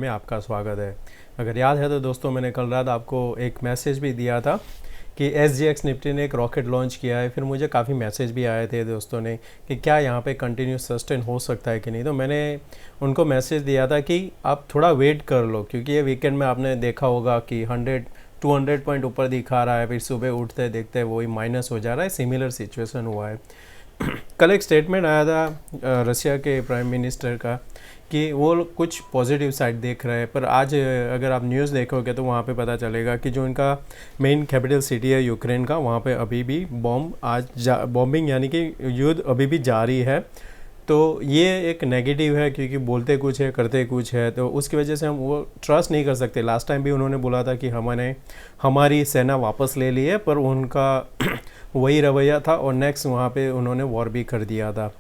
में आपका स्वागत है। अगर याद है तो दोस्तों मैंने कल रात आपको एक मैसेज भी दिया था कि SGX निफ्टी ने एक रॉकेट लॉन्च किया है। फिर मुझे काफ़ी मैसेज भी आए थे दोस्तों ने कि क्या यहाँ पे कंटिन्यू सस्टेन हो सकता है कि नहीं। तो मैंने उनको मैसेज दिया था कि आप थोड़ा वेट कर लो, क्योंकि ये वीकेंड में आपने देखा होगा कि 100-200 पॉइंट ऊपर दिखा रहा है, फिर सुबह उठते देखते वही माइनस हो जा रहा है। सिमिलर सिचुएशन हुआ है। कल एक स्टेटमेंट आया था रशिया के प्राइम मिनिस्टर का कि वो कुछ पॉजिटिव साइड देख रहे हैं, पर आज अगर आप न्यूज़ देखोगे तो वहाँ पे पता चलेगा कि जो इनका मेन कैपिटल सिटी है यूक्रेन का, वहाँ पे अभी भी बॉम्बिंग यानी कि युद्ध अभी भी जारी है। तो ये एक नेगेटिव है, क्योंकि बोलते कुछ है करते कुछ है, तो उसकी वजह से हम वो ट्रस्ट नहीं कर सकते। लास्ट टाइम भी उन्होंने बोला था कि हमने हमारी सेना वापस ले ली है, पर उनका वही रवैया था और नेक्स्ट वहाँ पे उन्होंने वॉर भी कर दिया था।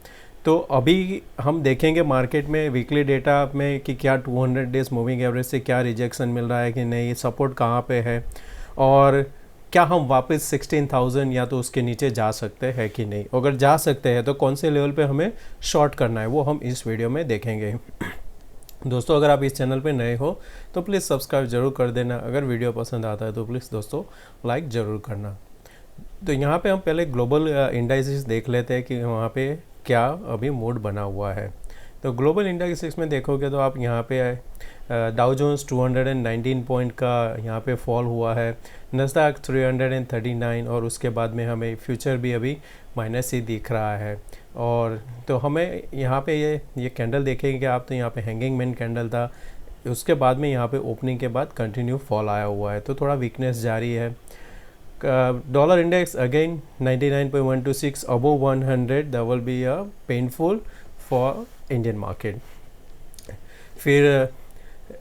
तो अभी हम देखेंगे मार्केट में वीकली डेटा में कि क्या 200 डेज मूविंग एवरेज से क्या रिजेक्शन मिल रहा है कि नहीं, सपोर्ट कहाँ पे है, और क्या हम वापस 16,000 या तो उसके नीचे जा सकते हैं कि नहीं। अगर जा सकते हैं तो कौन से लेवल पे हमें शॉर्ट करना है वो हम इस वीडियो में देखेंगे। दोस्तों अगर आप इस चैनल पे नए हो तो प्लीज़ सब्सक्राइब ज़रूर कर देना। अगर वीडियो पसंद आता है तो प्लीज़ दोस्तों लाइक ज़रूर करना। तो यहाँ पे हम पहले ग्लोबल इंडाइसेस देख लेते हैं कि वहाँ पे क्या अभी मूड बना हुआ है। तो ग्लोबल इंडाइसेस में देखोगे तो आप यहाँ पे डाउ जोन्स 219 पॉइंट का यहाँ पे फॉल हुआ है, नस्डैक 339, और उसके बाद में हमें फ्यूचर भी अभी माइनस ही दिख रहा है। और तो हमें यहाँ पे ये कैंडल देखेंगे आप, तो यहाँ पे हैंगिंग मैन कैंडल था, उसके बाद में यहाँ पे ओपनिंग के बाद कंटिन्यू फॉल आया हुआ है, तो थोड़ा वीकनेस जारी है। Dollar index again 99.126 above 100, that will be a painful for Indian market. फिर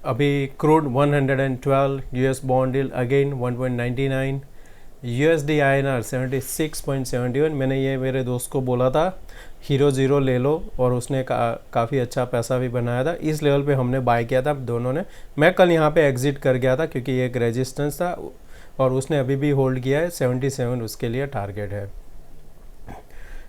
अभी crude 112, US bond yield again 1.99, USD INR 76.71। मैंने ये मेरे दोस्त को बोला था हीरो ज़ीरो ले लो, और उसने काफ़ी अच्छा पैसा भी बनाया था। इस लेवल पे हमने बाय किया था दोनों ने। मैं कल यहाँ पे एग्जिट कर गया था क्योंकि ये एक रेजिस्टेंस था, और उसने अभी भी होल्ड किया है 77, उसके लिए टारगेट है।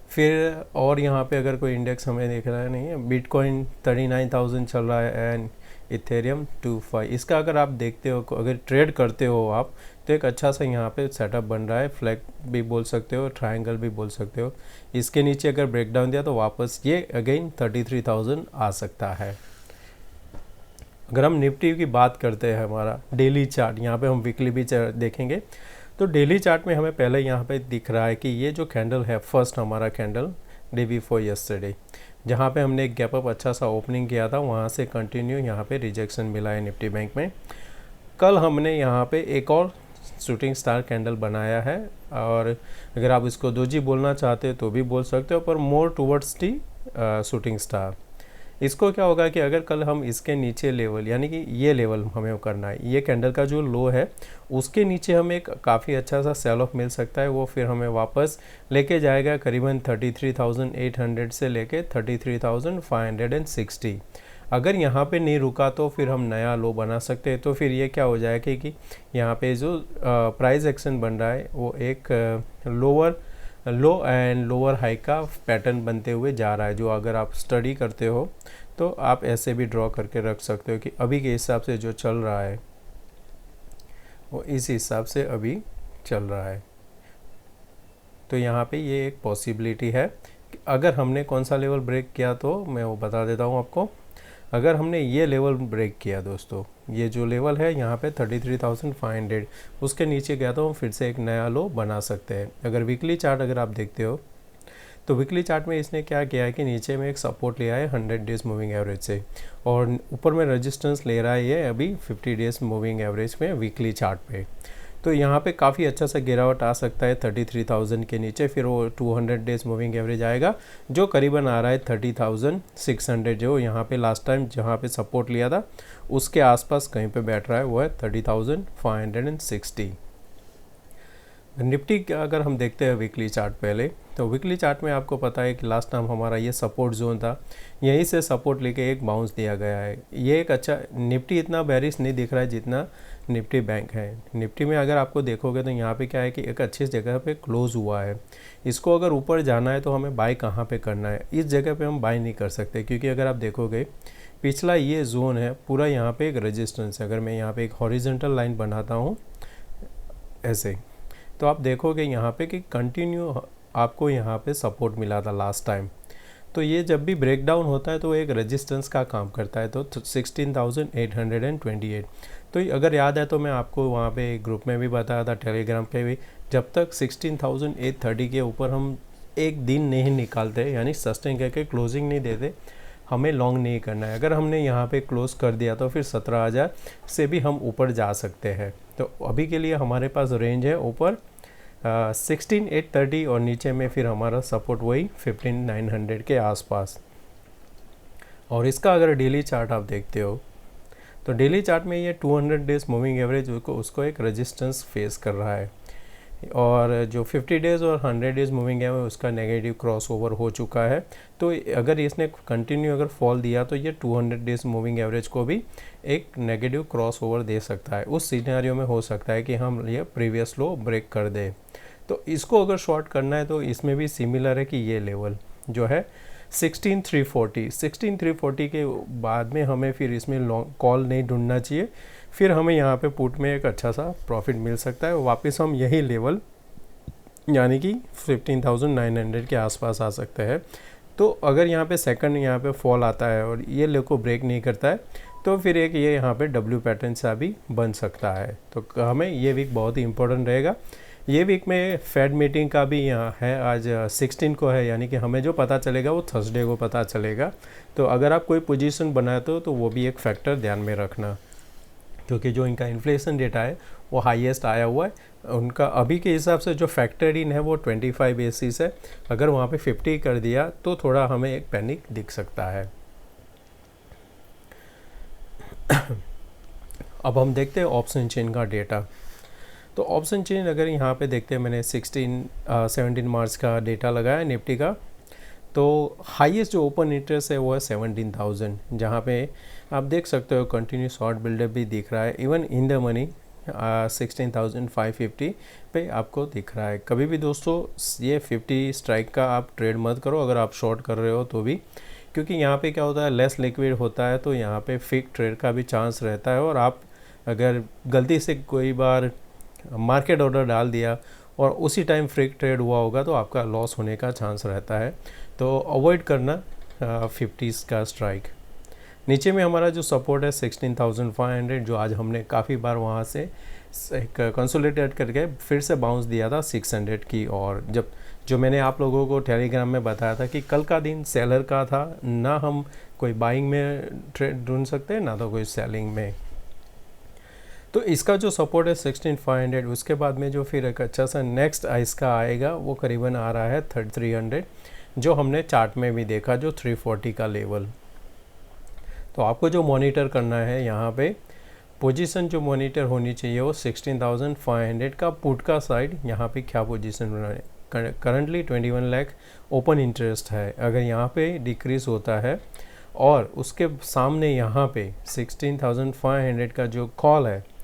फिर और यहाँ पे अगर कोई इंडेक्स हमें देख रहा है नहीं है, बिटकॉइन 39,000 चल रहा है एंड इथेरियम 25। इसका अगर आप देखते हो, अगर ट्रेड करते हो आप, तो एक अच्छा सा यहाँ पे सेटअप बन रहा है। फ्लैग भी बोल सकते हो, ट्रायंगल भी बोल सकते हो। इसके नीचे अगर ब्रेकडाउन दिया तो वापस ये अगेन 33,000 आ सकता है। अगर हम निफ्टी की बात करते हैं, हमारा डेली चार्ट, यहाँ पे हम वीकली भी देखेंगे। तो डेली चार्ट में हमें पहले यहाँ पे दिख रहा है कि ये जो कैंडल है, फर्स्ट हमारा कैंडल डे बिफोर यस्टरडे, जहाँ पे हमने एक गैप अप अच्छा सा ओपनिंग किया था, वहाँ से कंटिन्यू यहाँ पे रिजेक्शन मिला है निफ्टी बैंक में। कल हमने यहाँ पे एक और शूटिंग स्टार कैंडल बनाया है, और अगर आप इसको दोजी बोलना चाहते हो तो भी बोल सकते हो, पर more towards the shooting star. इसको क्या होगा कि अगर कल हम इसके नीचे लेवल, यानी कि ये लेवल हमें करना है, ये कैंडल का जो लो है उसके नीचे हमें एक काफ़ी अच्छा सा सेल ऑफ मिल सकता है। वो फिर हमें वापस लेके जाएगा करीबन 33,800 से लेके 33,560। अगर यहाँ पे नहीं रुका तो फिर हम नया लो बना सकते हैं। तो फिर ये क्या हो जाएगा कि यहाँ पे जो प्राइस एक्शन बन रहा है वो एक लो एंड लोअर हाई का पैटर्न बनते हुए जा रहा है, जो अगर आप स्टडी करते हो तो आप ऐसे भी ड्रॉ करके रख सकते हो कि अभी के हिसाब से जो चल रहा है वो इस हिसाब से अभी चल रहा है। तो यहाँ पे ये एक पॉसिबिलिटी है कि अगर हमने कौन सा लेवल ब्रेक किया, तो मैं वो बता देता हूँ आपको। अगर हमने ये लेवल ब्रेक किया दोस्तों, ये जो लेवल है यहाँ पे 33,500, उसके नीचे गया तो हम फिर से एक नया लो बना सकते हैं। अगर वीकली चार्ट अगर आप देखते हो तो वीकली चार्ट में इसने क्या किया है कि नीचे में एक सपोर्ट लिया है 100 डेज मूविंग एवरेज से, और ऊपर में रेजिस्टेंस ले रहा है ये अभी 50 डेज मूविंग एवरेज में वीकली चार्ट पे। तो यहाँ पे काफ़ी अच्छा सा गिरावट आ सकता है 33,000 के नीचे। फिर वो 200 डेज मूविंग एवरेज आएगा जो करीबन आ रहा है 30,600, जो यहाँ पे लास्ट टाइम जहाँ पे सपोर्ट लिया था उसके आसपास कहीं पे बैठ रहा है, वो है 30,560। निफ्टी का अगर हम देखते हैं वीकली चार्ट पहले, तो वीकली चार्ट में आपको पता है कि लास्ट टाइम हमारा ये सपोर्ट जोन था, यहीं से सपोर्ट लेके एक बाउंस दिया गया है। ये एक अच्छा, निफ्टी इतना बेरिश नहीं दिख रहा है जितना निफ्टी बैंक है। निफ्टी में अगर आपको देखोगे तो यहाँ पे क्या है कि एक अच्छी जगह पे क्लोज हुआ है। इसको अगर ऊपर जाना है तो हमें बाय कहाँ पे करना है, इस जगह पे हम बाय नहीं कर सकते, क्योंकि अगर आप देखोगे पिछला ये जोन है पूरा, यहाँ पे एक रेजिस्टेंस है। अगर मैं यहाँ पे एक हॉरिजेंटल लाइन बनाता हूँ ऐसे, तो आप देखोगे यहाँ पे कि कंटिन्यू आपको यहाँ पे सपोर्ट मिला था लास्ट टाइम। तो ये जब भी ब्रेक डाउन होता है तो एक रेजिस्टेंस का काम करता है, तो 16,828। तो अगर याद है तो मैं आपको वहाँ पे ग्रुप में भी बताया था, टेलीग्राम पे भी, जब तक 16,830 के ऊपर हम एक दिन नहीं निकालते, यानी सस्टेन करके क्लोजिंग नहीं देते, हमें लॉन्ग नहीं करना है। अगर हमने यहाँ पे क्लोज कर दिया तो फिर 17,000 से भी हम ऊपर जा सकते हैं। तो अभी के लिए हमारे पास रेंज है ऊपर 16,830 और नीचे में फिर हमारा सपोर्ट वही 15,900 के आसपास। और इसका अगर डेली चार्ट आप देखते हो तो डेली चार्ट में ये 200 डेज मूविंग एवरेज उसको एक रेजिस्टेंस फेस कर रहा है, और जो 50 डेज़ और 100 डेज़ मूविंग है उसका नेगेटिव क्रॉस ओवर हो चुका है। तो अगर इसने कंटिन्यू अगर फॉल दिया तो ये 200 डेज़ मूविंग एवरेज को भी एक नेगेटिव क्रॉस ओवर दे सकता है। उस सिनेरियो में हो सकता है कि हम ये प्रीवियस लो ब्रेक कर दे। तो इसको अगर शॉर्ट करना है तो इसमें भी सिमिलर है कि ये लेवल जो है 16,340 के बाद में हमें फिर इसमें लॉन्ग कॉल नहीं ढूंढना चाहिए, फिर हमें यहाँ पे पुट में एक अच्छा सा प्रॉफिट मिल सकता है। वापस हम यही लेवल यानी कि 15,900 के आसपास आ सकते हैं। तो अगर यहाँ पे सेकंड यहाँ पे फॉल आता है और ये ले को ब्रेक नहीं करता है तो फिर एक ये यहाँ पे डब्ल्यू पैटर्न सा भी बन सकता है। तो हमें ये वीक बहुत ही इंपॉर्टेंट रहेगा। ये वीक में फेड मीटिंग का भी यहाँ है, आज 16 को है, यानी कि हमें जो पता चलेगा वो थर्सडे को पता चलेगा। तो अगर आप कोई पोजीशन बनाते हो तो वो भी एक फैक्टर ध्यान में रखना, क्योंकि जो इनका इन्फ्लेशन डेटा है वो हाईएस्ट आया हुआ है। उनका अभी के हिसाब से जो फैक्टर इन है वो 25 बेसिस है। अगर वहाँ पे 50 कर दिया तो थोड़ा हमें एक पैनिक दिख सकता है। अब हम देखते हैं ऑप्शन चेन का डेटा। तो ऑप्शन चेन अगर यहाँ पे देखते हैं, मैंने 17 मार्च का डेटा लगाया निफ्टी का, तो हाईएस्ट जो ओपन इंटरेस्ट है वो है 17,000, जहाँ पे आप देख सकते हो कंटिन्यू शॉर्ट बिल्डअप भी दिख रहा है। इवन इन द मनी 16,550 पे आपको दिख रहा है। कभी भी दोस्तों ये 50 स्ट्राइक का आप ट्रेड मत करो अगर आप शॉर्ट कर रहे हो तो भी, क्योंकि यहाँ पे क्या होता है, लेस लिक्विड होता है तो यहाँ पे फिक ट्रेड का भी चांस रहता है। और आप अगर गलती से कोई बार मार्केट ऑर्डर डाल दिया और उसी टाइम फ्रिक ट्रेड हुआ होगा तो आपका लॉस होने का चांस रहता है। तो अवॉइड करना 50 का स्ट्राइक। नीचे में हमारा जो सपोर्ट है 16,500, जो आज हमने काफ़ी बार वहाँ से एक कंसोलिडेट करके फिर से बाउंस दिया था 600 की। और जब जो मैंने आप लोगों को टेलीग्राम में बताया था कि कल का दिन सेलर का था, ना हम कोई बाइंग में ट्रेड ढूंढ सकते हैं ना तो कोई सेलिंग में। तो इसका जो सपोर्ट है 16,500, उसके बाद में जो फिर एक अच्छा सा नेक्स्ट इसका आएगा वो करीबन आ रहा है 3,300, जो हमने चार्ट में भी देखा, जो 340 का लेवल। तो आपको जो मॉनिटर करना है यहाँ पे पोजीशन जो मॉनिटर होनी चाहिए वो 16,500 का पुट का साइड, यहाँ पे क्या पोजीशन बना है। करंटली 21 लाख ओपन इंटरेस्ट है। अगर यहाँ पे डिक्रीज होता है और उसके सामने यहाँ पे 16,500 का जो कॉल है,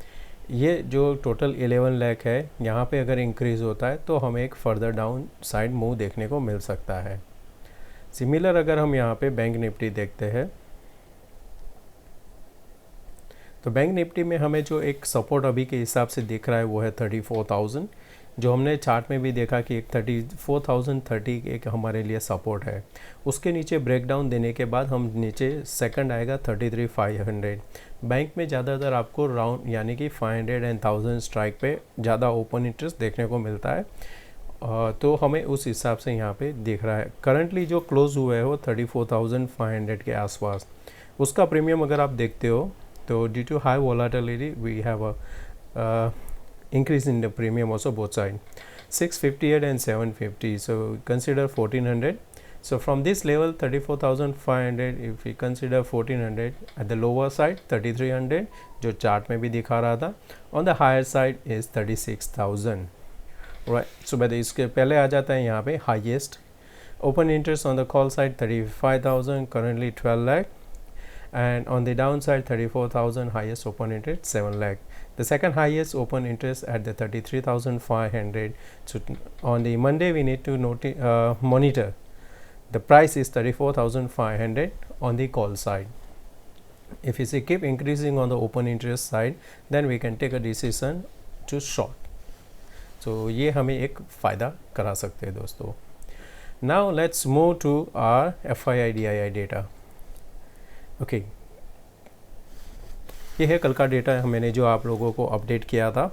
ये जो टोटल 11 लाख है, यहाँ पे अगर इंक्रीज होता है तो हमें एक फर्दर डाउन साइड मूव देखने को मिल सकता है। सिमिलर अगर हम यहाँ पे बैंक निफ्टी देखते हैं तो बैंक निफ्टी में हमें जो एक सपोर्ट अभी के हिसाब से दिख रहा है वो है 34,000, जो हमने चार्ट में भी देखा कि एक 34,030 एक हमारे लिए सपोर्ट है। उसके नीचे ब्रेकडाउन देने के बाद हम नीचे सेकंड आएगा 33,500। बैंक में ज़्यादातर आपको राउंड यानी कि 500 एंड 1000 स्ट्राइक पे ज़्यादा ओपन इंटरेस्ट देखने को मिलता है। तो हमें उस हिसाब से यहाँ पे दिख रहा है। करंटली जो क्लोज हुआ है वो 34,500 के आसपास। उसका प्रीमियम अगर आप देखते हो तो due to high volatility we have a increase in the premium also both side, 658 and 750, so consider 1400. So from this level 34,500, if we consider 1400 at the lower side 3,300 जो चार्ट में भी दिखा रहा था, on the higher side is 36,000, right? So but इसके पहले आ जाता है यहाँ पे highest open interest on the call side 35,000, currently 12 lakh, and on the downside 34,000, highest open interest 7 lakh. The second highest open interest at the 33,500. So on the Monday we need to monitor the price is 34,500 on the call side. If you see keep increasing on the open interest side, then we can take a decision to short. So ये हमें एक फ़ायदा करा सकते हैं दोस्तों. Now let's move to our FII DII data. Okay. ये है कल का डेटा मैंने जो आप लोगों को अपडेट किया था.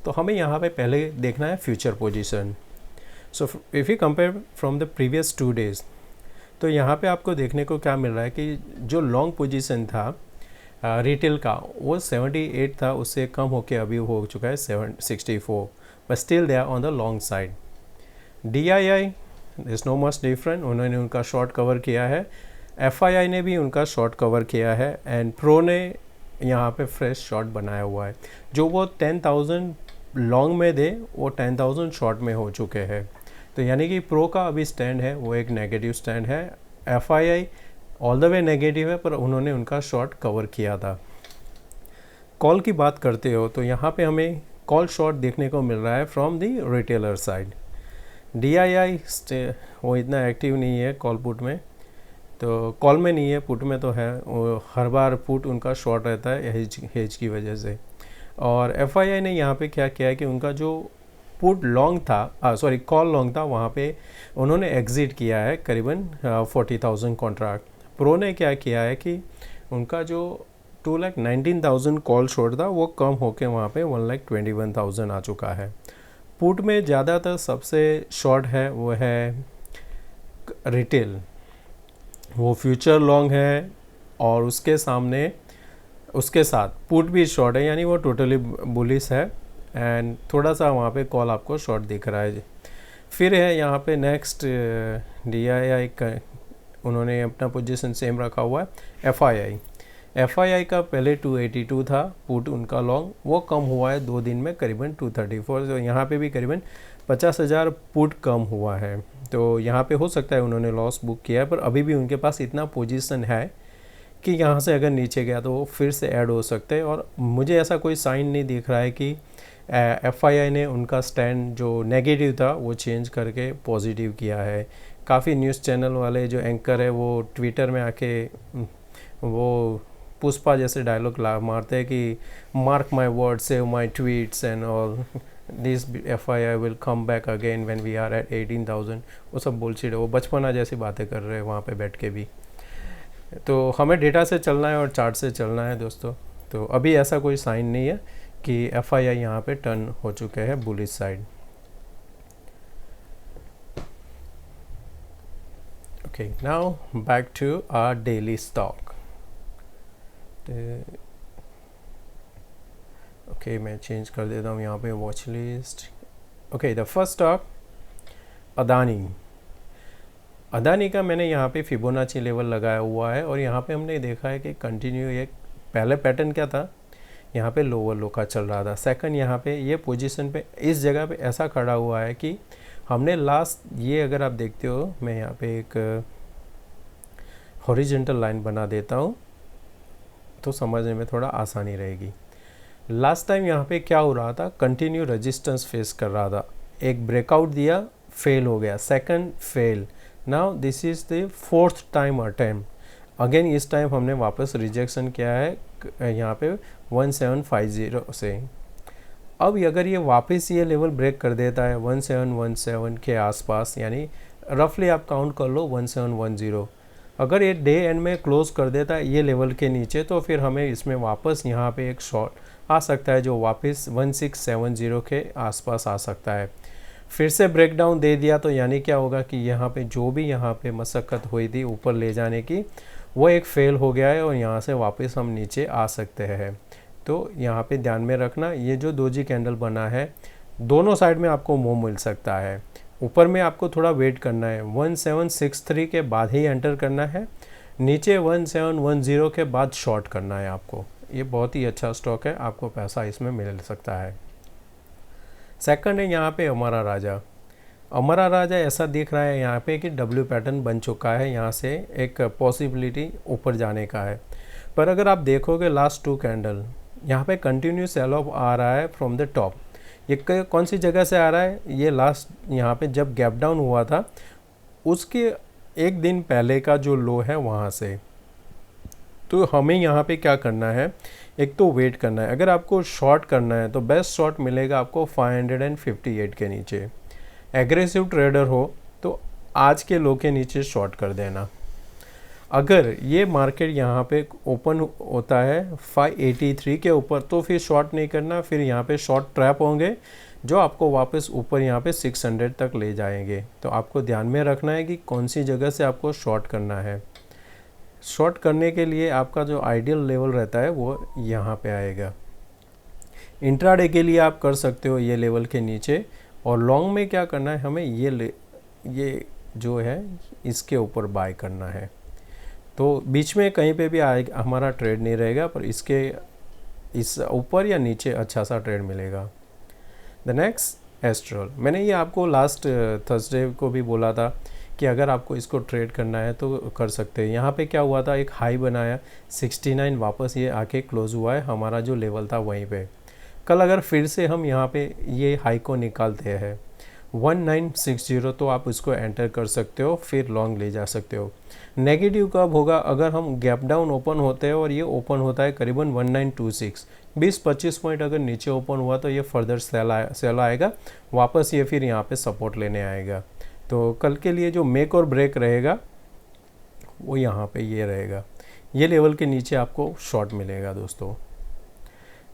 तो हमें यहाँ पे पहले देखना है future position. So if you compare from the previous 2 days, तो यहाँ पे आपको देखने को क्या मिल रहा है कि जो लॉन्ग पोजीशन था रिटेल का वो 78 था, उससे कम होके अभी हो चुका है 64, but still they are on the long side. DII is no much different, उन्होंने उनका शॉर्ट कवर किया है. FII ने भी उनका शॉर्ट कवर किया है एंड प्रो ने यहाँ पे फ्रेश शॉर्ट बनाया हुआ है. जो वो 10,000 लॉन्ग में दे वो 10,000 शॉर्ट में हो चुके हैं. तो यानी कि प्रो का अभी स्टैंड है वो एक नेगेटिव स्टैंड है. FII all the way negative है पर उन्होंने उनका शॉर्ट कवर किया था. कॉल की बात करते हो तो यहाँ पे हमें कॉल शॉर्ट देखने को मिल रहा है from the retailer side. DII वो इतना एक्टिव नहीं है कॉल पुट में, तो कॉल में नहीं है, पुट में तो है. वो हर बार पुट उनका शॉर्ट रहता है हेज की वजह से. और FII ने यहाँ पे क्या किया है कि उनका जो पुट लॉन्ग था कॉल लॉन्ग था वहाँ पे उन्होंने एग्ज़िट किया है करीबन 40,000 कॉन्ट्रैक्ट. प्रो ने क्या किया है कि उनका जो 2,19,000 कॉल शॉर्ट था वो कम होके वहाँ पे 1,21,000 आ चुका है. पुट में ज़्यादातर सबसे शॉर्ट है वो है रिटेल, वो फ्यूचर लॉन्ग है और उसके साथ पुट भी शॉर्ट है, यानी वो टोटली बुलिश है एंड थोड़ा सा वहाँ पे कॉल आपको शॉर्ट दिख रहा है. फिर है यहाँ पे नेक्स्ट DII का उन्होंने अपना पोजीशन सेम रखा हुआ है. FII का पहले 282 था पुट उनका लॉन्ग, वो कम हुआ है 2 दिन में करीबन 234. तो यहाँ पे भी करीबन 50,000 पुट कम हुआ है. तो यहाँ पे हो सकता है उन्होंने लॉस बुक किया है, पर अभी भी उनके पास इतना पोजीशन है कि यहाँ से अगर नीचे गया तो वो फिर से ऐड हो सकते हैं. और मुझे ऐसा कोई साइन नहीं दिख रहा है कि FII ने उनका स्टैंड जो नेगेटिव था वो चेंज करके पॉजिटिव किया है. काफ़ी न्यूज़ चैनल वाले जो एंकर है वो ट्विटर में आके वो पुष्पा जैसे डायलॉग मारते हैं कि mark my word, save my tweets and all this FII will come back again when we are at 18,000. वो सब बुलशिट है, वो बचपना जैसी बातें कर रहे हैं वहाँ पे बैठ के भी. तो हमें डेटा से चलना है और चार्ट से चलना है दोस्तों. तो अभी ऐसा कोई साइन नहीं है कि FII यहाँ पे टर्न हो चुके हैं bullish side. Okay, now back to our daily stock. Okay, मैं चेंज कर देता हूँ यहाँ पे watch list. Okay, the first stock Adani का मैंने यहाँ पे फिबोनाची लेवल लगाया हुआ है और यहाँ पे हमने देखा है कि कंटिन्यू एक पहले पैटर्न क्या था, यहाँ पे लोअर लो का चल रहा था. सेकंड यहाँ पे ये पोजीशन पे इस जगह पे ऐसा खड़ा हुआ है कि हमने लास्ट ये अगर आप देखते हो, मैं यहाँ पे एक हॉरिजॉन्टल लाइन बना देता हूँ तो समझने में थोड़ा आसानी रहेगी. लास्ट टाइम यहाँ पे क्या हो रहा था, कंटिन्यू रेजिस्टेंस फेस कर रहा था, एक ब्रेकआउट दिया, फेल हो गया, second fail. Now this is the 4th time attempt. Again इस टाइम हमने वापस रिजेक्शन किया है यहाँ पे 1750 से. अब अगर ये वापस ये लेवल ब्रेक कर देता है 1717 के आसपास, यानी रफली आप काउंट कर लो 1710, अगर ये डे एंड में क्लोज कर देता है ये लेवल के नीचे, तो फिर हमें इसमें वापस यहाँ पे एक शॉर्ट आ सकता है जो वापस 1670 के आसपास आ सकता है. फिर से ब्रेकडाउन दे दिया तो यानी क्या होगा कि यहाँ पे जो भी यहाँ पे मशक्क़त हुई थी ऊपर ले जाने की वो एक फेल हो गया है और यहाँ से वापस हम नीचे आ सकते हैं. तो यहाँ पे ध्यान में रखना, ये जो डोजी कैंडल बना है दोनों साइड में आपको मूव मिल सकता है. ऊपर में आपको थोड़ा वेट करना है, 1763 के बाद ही एंटर करना है, नीचे 1710 के बाद शॉर्ट करना है आपको. ये बहुत ही अच्छा स्टॉक है, आपको पैसा इसमें मिल सकता है. सेकंड है यहाँ पे अमरा राजा ऐसा दिख रहा है यहाँ पे कि डब्ल्यू पैटर्न बन चुका है, यहाँ से एक पॉसिबिलिटी ऊपर जाने का है. पर अगर आप देखोगे लास्ट 2 कैंडल यहाँ पे कंटिन्यू सेल ऑफ आ रहा है फ्रॉम द टॉप। ये कौन सी जगह से आ रहा है, ये लास्ट यहाँ पे जब गैप डाउन हुआ था उसके एक दिन पहले का जो लो है वहाँ से। तो हमें यहाँ पे क्या करना है, एक तो वेट करना है। अगर आपको शॉर्ट करना है तो बेस्ट शॉर्ट मिलेगा आपको 558 के नीचे। एग्रेसिव ट्रेडर हो तो आज के लो के नीचे शॉर्ट कर देना। अगर ये मार्केट यहाँ पे ओपन होता है 583 के ऊपर तो फिर शॉर्ट नहीं करना, फिर यहाँ पे शॉर्ट ट्रैप होंगे जो आपको वापस ऊपर यहाँ पे 600 तक ले जाएंगे। तो आपको ध्यान में रखना है कि कौन सी जगह से आपको शॉर्ट करना है। शॉर्ट करने के लिए आपका जो आइडियल लेवल रहता है वो यहाँ पे आएगा। इंट्राडे के लिए आप कर सकते हो ये लेवल के नीचे, और लॉन्ग में क्या करना है, हमें ये जो है इसके ऊपर बाय करना है। तो बीच में कहीं पे भी आएगा हमारा ट्रेड नहीं रहेगा, पर इस ऊपर या नीचे अच्छा सा ट्रेड मिलेगा। द नेक्स्ट एस्ट्रल, मैंने ये आपको लास्ट थर्सडे को भी बोला था कि अगर आपको इसको ट्रेड करना है तो कर सकते हैं। यहाँ पे क्या हुआ था, एक हाई बनाया 69, वापस ये आके क्लोज हुआ है, हमारा जो लेवल था वहीं पे। कल अगर फिर से हम यहाँ पे ये हाई को निकालते हैं 1960 तो आप इसको एंटर कर सकते हो, फिर लॉन्ग ले जा सकते हो। नेगेटिव कब होगा, अगर हम गैप डाउन ओपन होते हैं और ये ओपन होता है करीबन 1926, 20-25 पॉइंट अगर नीचे ओपन हुआ तो ये फर्दर सेल आएगा, वापस ये फिर यहाँ पे सपोर्ट लेने आएगा। तो कल के लिए जो मेक और ब्रेक रहेगा वो यहाँ पे ये रहेगा, ये लेवल के नीचे आपको शॉर्ट मिलेगा दोस्तों।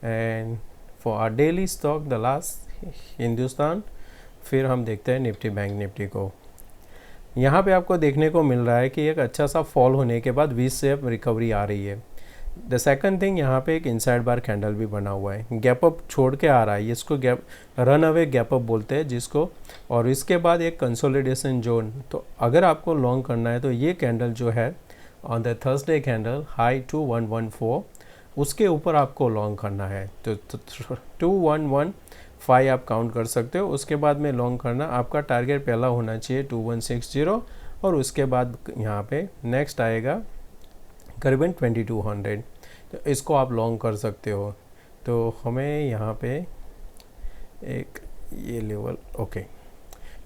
And for our daily stock the last Hindustan, फिर हम देखते हैं निफ्टी बैंक निफ्टी को। यहाँ पे आपको देखने को मिल रहा है कि एक अच्छा सा फॉल होने के बाद 20 से अब रिकवरी आ रही है। द सेकंड थिंग, यहाँ पे एक इनसाइड बार कैंडल भी बना हुआ है, गैप अप छोड़ के आ रहा है, इसको gap run away gap up बोलते हैं जिसको। और इसके बाद एक कंसोलिडेशन जोन। तो अगर आपको लॉन्ग करना है तो ये कैंडल जो है on the Thursday candle high 2114, उसके ऊपर आपको लॉन्ग करना है। तो 2115 आप काउंट कर सकते हो। उसके बाद में लॉन्ग करना, आपका टारगेट पहला होना चाहिए 2160, और उसके बाद यहाँ पे नेक्स्ट आएगा करीबन 2200। तो इसको आप लॉन्ग कर सकते हो। तो हमें यहाँ पे एक ये लेवल, ओके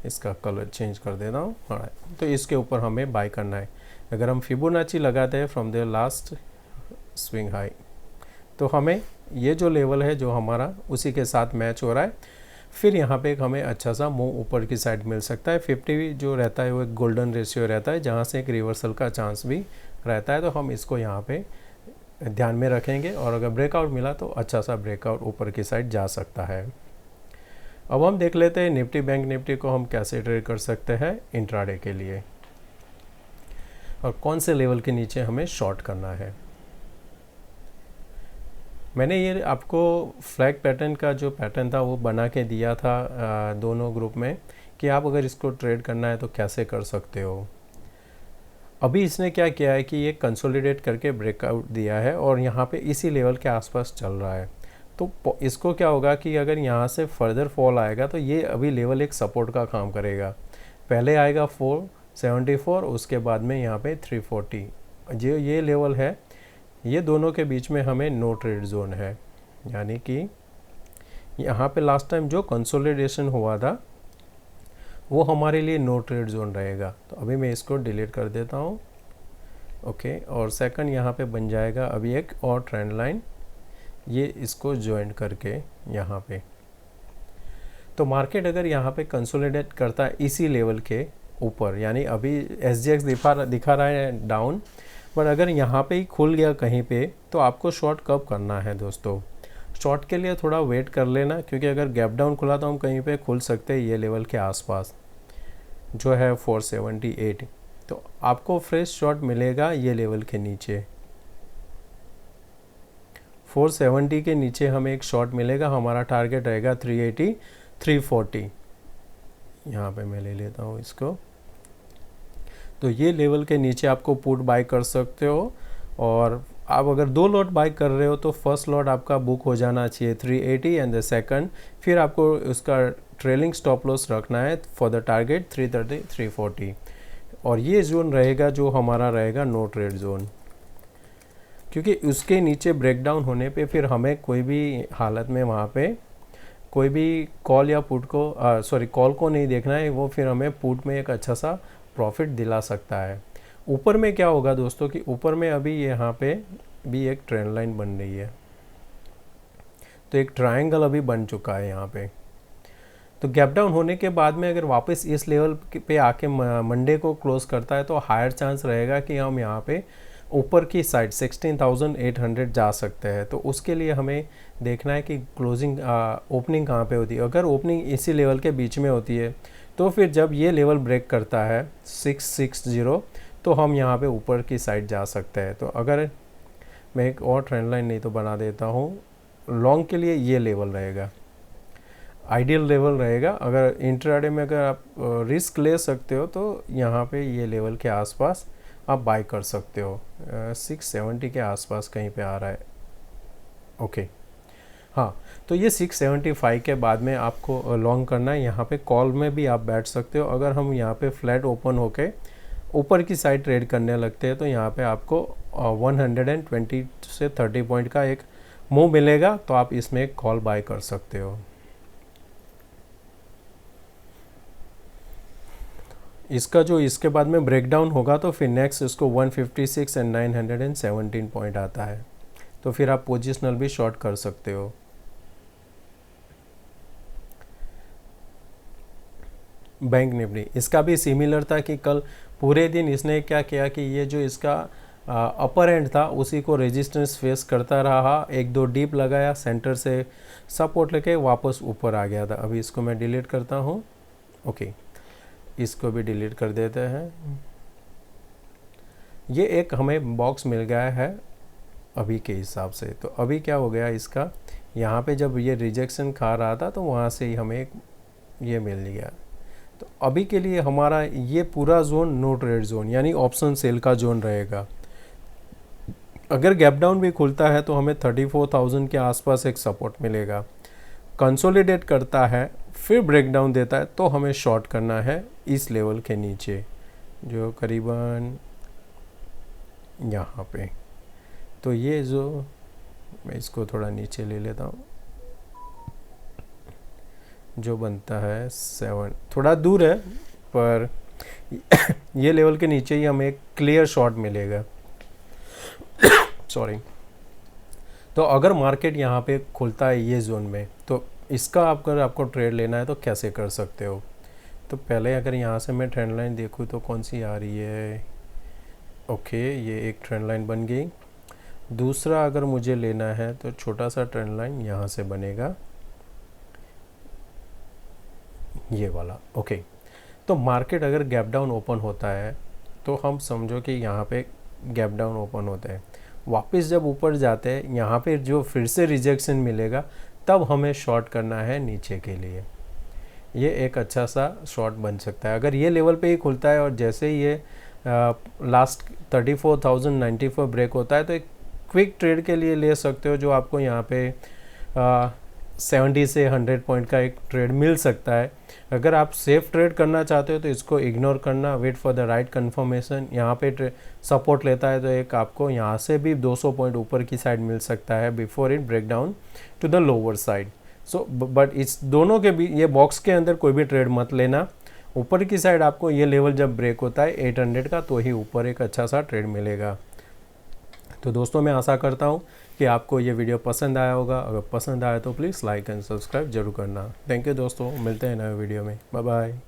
इसका कलर चेंज कर देता हूँ, हाँ। तो इसके ऊपर हमें बाय करना है। अगर हम फिबोनाची लगाते हैं from the last swing high, तो हमें ये जो लेवल है जो हमारा उसी के साथ मैच हो रहा है, फिर यहाँ पे हमें अच्छा सा मूव ऊपर की साइड मिल सकता है। 50 जो रहता है वो एक गोल्डन रेशियो रहता है, जहाँ से एक रिवर्सल का चांस भी रहता है। तो हम इसको यहाँ पे ध्यान में रखेंगे, और अगर ब्रेकआउट मिला तो अच्छा सा ब्रेकआउट ऊपर की साइड जा सकता है। अब हम देख लेते हैं निफ्टी बैंक निफ्टी को हम कैसे ट्रेड कर सकते हैं इंट्राडे के लिए, और कौन से लेवल के नीचे हमें शॉर्ट करना है। मैंने ये आपको फ्लैग पैटर्न का जो पैटर्न था वो बना के दिया था दोनों ग्रुप में, कि आप अगर इसको ट्रेड करना है तो कैसे कर सकते हो। अभी इसने क्या किया है कि ये कंसोलिडेट करके ब्रेकआउट दिया है और यहाँ पे इसी लेवल के आसपास चल रहा है। तो इसको क्या होगा कि अगर यहाँ से फर्दर फॉल आएगा तो ये अभी लेवल एक सपोर्ट का काम करेगा। पहले आएगा 474, उसके बाद में यहाँ पे 340। जो ये लेवल है, ये दोनों के बीच में हमें नो ट्रेड जोन है, यानी कि यहाँ पे लास्ट टाइम जो कंसोलिडेशन हुआ था वो हमारे लिए नो ट्रेड जोन रहेगा। तो अभी मैं इसको डिलीट कर देता हूँ, ओके। और सेकंड यहाँ पे बन जाएगा अभी एक और ट्रेंड लाइन, ये इसको ज्वाइन करके यहाँ पे। तो मार्केट अगर यहाँ पे कंसोलिडेट करता है इसी लेवल के ऊपर, यानी अभी SGX दिखा रहा है डाउन, पर अगर यहाँ पे ही खुल गया कहीं पे, तो आपको शॉर्ट कब करना है दोस्तों। शॉर्ट के लिए थोड़ा वेट कर लेना, क्योंकि अगर गैप डाउन खुला तो हम कहीं पे खुल सकते हैं ये लेवल के आसपास जो है 478। तो आपको फ्रेश शॉर्ट मिलेगा ये लेवल के नीचे, 470 के नीचे हमें एक शॉर्ट मिलेगा। हमारा टारगेट रहेगा 380 340। यहाँ पे मैं ले लेता हूँ इसको। तो ये लेवल के नीचे आपको पुट बाय कर सकते हो, और आप अगर 2 लॉट बाय कर रहे हो तो फर्स्ट लॉट आपका बुक हो जाना चाहिए 380 एंड द सेकंड, फिर आपको उसका ट्रेलिंग स्टॉप लॉस रखना है फॉर द टारगेट 330 340। और ये जोन रहेगा जो हमारा रहेगा नो ट्रेड जोन। क्योंकि उसके नीचे ब्रेकडाउन होने पे फिर हमें कोई भी हालत में वहाँ पे कोई भी कॉल या पुट को कॉल को नहीं देखना है, वो फिर हमें पुट में एक अच्छा सा प्रॉफिट दिला सकता है। ऊपर में क्या होगा दोस्तों कि ऊपर में अभी यहाँ पे भी एक ट्रेंड लाइन बन रही है, तो एक ट्रायंगल अभी बन चुका है यहाँ पे। तो गैप डाउन होने के बाद में अगर वापस इस लेवल पे आके मंडे को क्लोज करता है तो हायर चांस रहेगा कि हम यहाँ पे ऊपर की साइड 16,800 जा सकते हैं। तो उसके लिए हमें देखना है कि क्लोजिंग ओपनिंग कहाँ पे होती है। अगर ओपनिंग इसी लेवल के बीच में होती है तो फिर जब ये लेवल ब्रेक करता है 660, तो हम यहाँ पे ऊपर की साइड जा सकते हैं। तो अगर मैं एक और ट्रेंड लाइन नहीं तो बना देता हूँ, लॉन्ग के लिए ये लेवल रहेगा, आइडियल लेवल रहेगा। अगर इंट्राडे में अगर आप रिस्क ले सकते हो तो यहाँ पे ये लेवल के आसपास आप बाय कर सकते हो। 670 के आसपास कहीं पे आ रहा है। ओके, हाँ, तो ये 675 के बाद में आपको लॉन्ग करना है। यहाँ पे कॉल में भी आप बैठ सकते हो। अगर हम यहाँ पे फ्लैट ओपन होके ऊपर की साइड ट्रेड करने लगते हैं तो यहाँ पे आपको 120 से 30 पॉइंट का एक मूव मिलेगा, तो आप इसमें एक कॉल बाय कर सकते हो। इसका जो इसके बाद में ब्रेकडाउन होगा तो फिर नेक्स्ट इसको 156 एंड 917 पॉइंट आता है, तो फिर आप पोजिशनल भी शॉर्ट कर सकते हो। बैंक निफ्टी, इसका भी सिमिलर था कि कल पूरे दिन इसने क्या किया कि ये जो इसका अपर एंड था उसी को रेजिस्टेंस फेस करता रहा, एक दो डीप लगाया, सेंटर से सपोर्ट लेके वापस ऊपर आ गया था। अभी इसको मैं डिलीट करता हूँ। ओके, इसको भी डिलीट कर देते हैं। ये एक हमें बॉक्स मिल गया है अभी के हिसाब से। तो अभी क्या हो गया इसका, यहाँ पे जब ये रिजेक्शन खा रहा था तो वहाँ से ही हमें ये मिल गया। तो अभी के लिए हमारा ये पूरा जोन नो ट्रेड जोन यानी ऑप्शन सेल का जोन रहेगा। अगर गैप डाउन भी खुलता है तो हमें 34,000 के आसपास एक सपोर्ट मिलेगा। कंसोलिडेट करता है फिर ब्रेकडाउन देता है तो हमें शॉर्ट करना है इस लेवल के नीचे, जो करीबन यहाँ पे। तो ये जो मैं इसको थोड़ा नीचे ले लेता हूँ, जो बनता है 7, थोड़ा दूर है पर ये लेवल के नीचे ही हमें एक क्लियर शॉट मिलेगा। सॉरी। तो अगर मार्केट यहाँ पे खुलता है ये जोन में तो इसका अगर आपको ट्रेड लेना है तो कैसे कर सकते हो। तो पहले अगर यहाँ से मैं ट्रेंड लाइन देखूँ तो कौन सी आ रही है। ओके, ये एक ट्रेंड लाइन बन गई। दूसरा अगर मुझे लेना है तो छोटा सा ट्रेंड लाइन यहाँ से बनेगा, ये वाला। ओके, तो मार्केट अगर गैप डाउन ओपन होता है तो हम समझो कि यहाँ पे गैप डाउन ओपन होता है, वापस जब ऊपर जाते हैं यहाँ पे जो फिर से रिजेक्शन मिलेगा तब हमें शॉर्ट करना है नीचे के लिए। ये एक अच्छा सा शॉर्ट बन सकता है अगर ये लेवल पे ही खुलता है और जैसे ही ये लास्ट 34,094 ब्रेक होता है तो एक क्विक ट्रेड के लिए ले सकते हो, जो आपको यहाँ पे 70 से 100 पॉइंट का एक ट्रेड मिल सकता है। अगर आप सेफ ट्रेड करना चाहते हो तो इसको इग्नोर करना, wait for the right confirmation. यहाँ पे सपोर्ट लेता है तो एक आपको यहाँ से भी 200 पॉइंट ऊपर की साइड मिल सकता है before it break down to the lower side. So but इस दोनों के भी ये बॉक्स के अंदर कोई भी ट्रेड मत लेना। ऊपर की साइड आपको ये लेवल जब ब्रेक होता है 800 का तो ही ऊपर एक अच्छा सा ट्रेड मिलेगा। तो दोस्तों मैं आशा करता हूँ कि आपको ये वीडियो पसंद आया होगा। अगर पसंद आया तो प्लीज़ लाइक एंड सब्सक्राइब जरूर करना। थैंक यू दोस्तों, मिलते हैं नए वीडियो में। Bye bye.